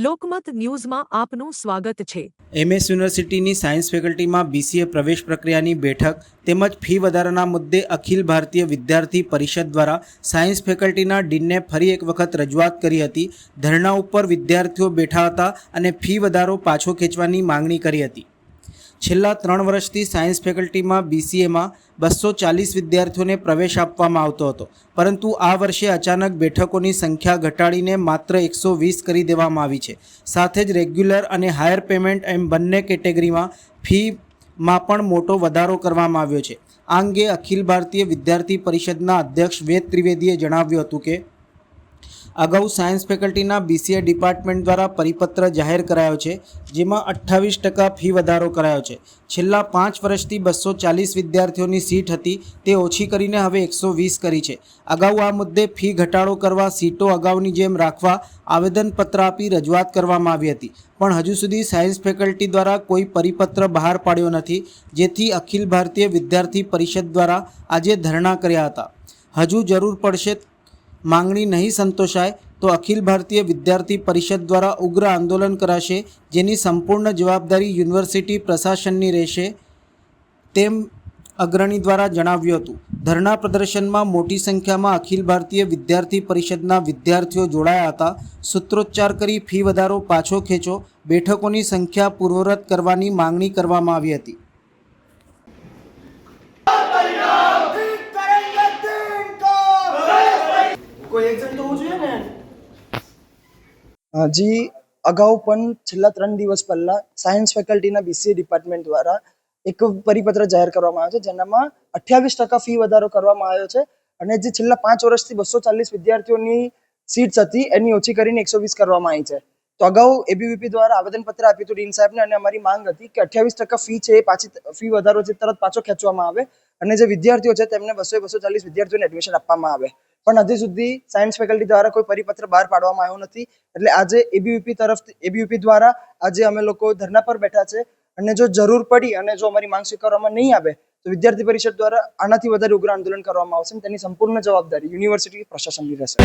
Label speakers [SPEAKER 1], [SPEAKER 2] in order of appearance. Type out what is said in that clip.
[SPEAKER 1] લોકમત ન્યૂઝમાં આપનું સ્વાગત છે।
[SPEAKER 2] એમએસ યુનિવર્સિટીની સાયન્સ ફેકલ્ટીમાં બીસીએ પ્રવેશ પ્રક્રિયાની બેઠક તેમજ ફી વધારાના મુદ્દે અખિલ ભારતીય વિદ્યાર્થી પરિષદ દ્વારા સાયન્સ ફેકલ્ટીના ડીનને ફરી એક વખત રજૂઆત કરી હતી। ધરણા ઉપર વિદ્યાર્થીઓ બેઠા હતા અને ફી વધારો પાછો ખેંચવાની માંગણી કરી હતી। છેલ્લા 3 વર્ષથી સાયન્સ ફેકલ્ટીમાં બીસીએમાં 240 વિદ્યાર્થીઓને પ્રવેશ આપવામાં આવતો હતો, પરંતુ આ વર્ષે અચાનક બેઠકોની સંખ્યા ઘટાડીને માત્ર 120 કરી દેવામાં આવી છે। સાથે જ રેગ્યુલર અને હાયર પેમેન્ટ એમ બંને કેટેગરીમાં ફીમાં પણ મોટો વધારો કરવામાં આવ્યો છે। આ અંગે અખિલ ભારતીય વિદ્યાર્થી પરિષદના અધ્યક્ષ વેદ ત્રિવેદીએ જણાવ્યું હતું કે અગાઉ સાયન્સ ફેકલ્ટીના બીસીએ ડિપાર્ટમેન્ટ દ્વારા પરિપત્ર જાહેર કરાયો છે, જેમાં 28% ફી વધારો કરાયો છે। છેલ્લા 5 વર્ષથી 240 વિદ્યાર્થીઓની સીટ હતી, તે ઓછી કરીને હવે 120 કરી છે। અગાઉ આ મુદ્દે ફી ઘટાડો કરવા સીટો અગાઉની જેમ રાખવા આવેદનપત્ર આપી રજૂઆત કરવામાં આવી હતી, પણ હજુ સુધી સાયન્સ ફેકલ્ટી દ્વારા કોઈ પરિપત્ર બહાર પાડ્યો નથી, જેથી અખિલ ભારતીય વિદ્યાર્થી પરિષદ દ્વારા આજે ધરણા કર્યા હતા। હજુ જરૂર પડશે માંગણી નહીં સંતોષાય તો અખિલ ભારતીય વિદ્યાર્થી પરિષદ દ્વારા ઉગ્ર આંદોલન કરાશે, જેની સંપૂર્ણ જવાબદારી યુનિવર્સિટી પ્રશાસનની રહેશે, તેમ અગ્રણી દ્વારા જણાવ્યું હતું। ધરણા પ્રદર્શનમાં મોટી સંખ્યામાં અખિલ ભારતીય વિદ્યાર્થી પરિષદના વિદ્યાર્થીઓ જોડાયા હતા। સૂત્રોચ્ચાર કરી ફી વધારો પાછો ખેંચો, બેઠકોની સંખ્યા પૂર્વવત કરવાની માંગણી કરવામાં આવી હતી।
[SPEAKER 3] जी अगाऊ पण छेल्ला 3 दिवस पहला सायन्स फेकल्टीना बीसीए डिपार्टमेंट द्वारा एक परिपत्र जाहिर करवामां आव्यो छे, जेनामां 28% फी वधारो करवामां आव्यो छे अने जे छेल्ला 5 वर्षथी 240 विद्यार्थीओनी सीट्स हती एनी ओછી કરીને 120 करवामां આવી છે। तो अगाऊ एबीवीपी द्वारा आवेदनपत्र आप्युं હતું ડીન साहेबने અને અમારી માંગ હતી કે 28% ફી છે એ પાછી ફી વધારો છે તરત પાછો ખેંચવામાં આવે અને જે વિદ્યાર્થીઓ છે તેમને 240 વિદ્યાર્થીઓને એડમિશન આપવામાં આવે, પણ હજી સુધી સાયન્સ ફેકલ્ટી દ્વારા કોઈ પરિપત્ર બહાર પાડવામાં આવ્યો નથી। એટલે આજે એબીવીપી દ્વારા આજે અમે લોકો ધરણા પર બેઠા છે અને જો જરૂર પડી અને જો અમારી માંગ સ્વીકારવામાં નહીં આવે તો વિદ્યાર્થી પરિષદ દ્વારા આનાથી વધારે ઉગ્ર આંદોલન કરવામાં આવશે અને તેની સંપૂર્ણ જવાબદારી યુનિવર્સિટી પ્રશાસનની રહેશે।